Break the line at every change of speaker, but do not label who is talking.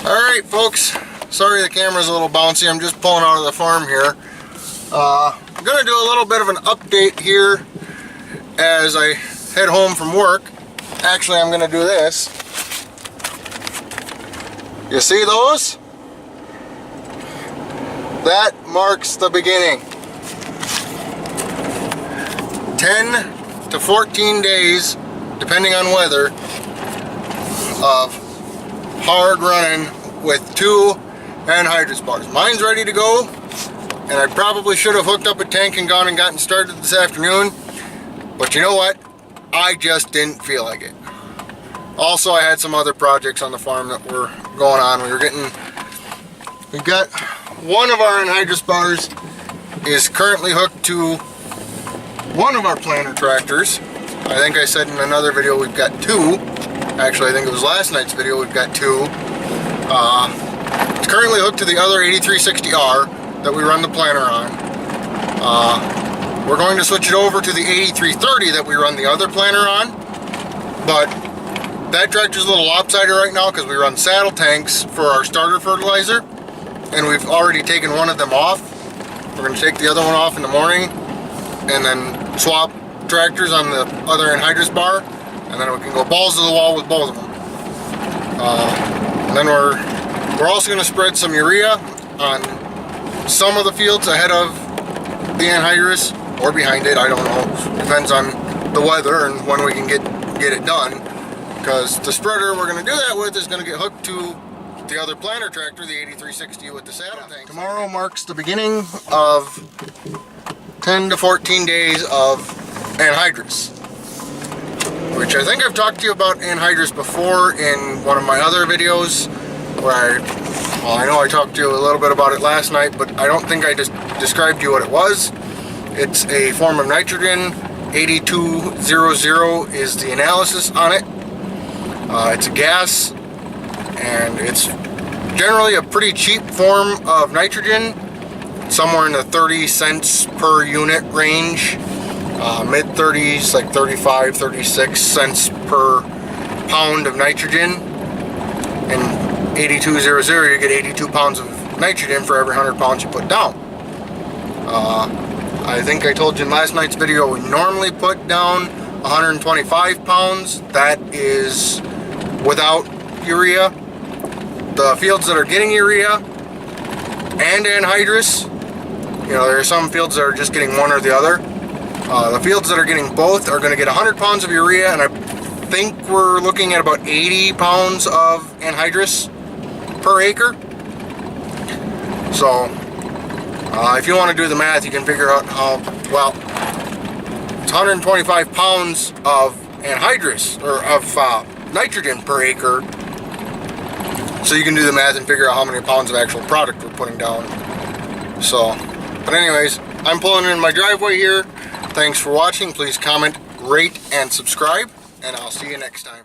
Alright folks, sorry the camera's a little bouncy, I'm just pulling out of the farm here. I'm going to do a little bit of an update here as I head home from work. Actually, I'm going to do this. You see those? That marks the beginning. 10 to 14 days, depending on weather, of hard running with 2 anhydrous bars. Mine's ready to go, and I probably should have hooked up a tank and gone and gotten started this afternoon, but you know what? I just didn't feel like it. Also, I had some other projects on the farm that were going on. We've got one of our anhydrous bars is currently hooked to one of our planter tractors. I think I said in another video we've got 2. Actually, I think it was last night's video we've got 2. It's currently hooked to the other 8360R that we run the planter on. We're going to switch it over to the 8330 that we run the other planter on, but that tractor's a little lopsided right now because we run saddle tanks for our starter fertilizer, and we've already taken one of them off. We're going to take the other one off in the morning and then swap tractors on the other anhydrous bar, and then we can go balls to the wall with both of them. And then we're also going to spread some urea on some of the fields ahead of the anhydrous, or behind it, I don't know. Depends on the weather and when we can get it done. Because the spreader we're going to do that with is going to get hooked to the other planter tractor, the 8360 with the saddle tank. Tomorrow marks the beginning of 10 to 14 days of anhydrous, which I think I've talked to you about anhydrous before in one of my other videos, where I know I talked to you a little bit about it last night, but I don't think I just described to you what it was. It's a form of nitrogen. 8200 is the analysis on it. It's a gas, and it's generally a pretty cheap form of nitrogen, somewhere in the 30 cents per unit range, mid 30s, like 35, 36 cents per pound of nitrogen. And 8200, you get 82 pounds of nitrogen for every 100 pounds you put down. I think I told you in last night's video we normally put down 125 pounds. That is without urea. The fields that are getting urea and anhydrous, you know, there are some fields that are just getting one or the other. The fields that are getting both are going to get 100 pounds of urea, and I think we're looking at about 80 pounds of anhydrous per acre. So if you want to do the math, you can figure out how, well, it's 125 pounds of anhydrous, or of nitrogen per acre. So you can do the math and figure out how many pounds of actual product we're putting down. So, but anyways, I'm pulling in my driveway here. Thanks for watching. Please comment, rate, and subscribe, and I'll see you next time.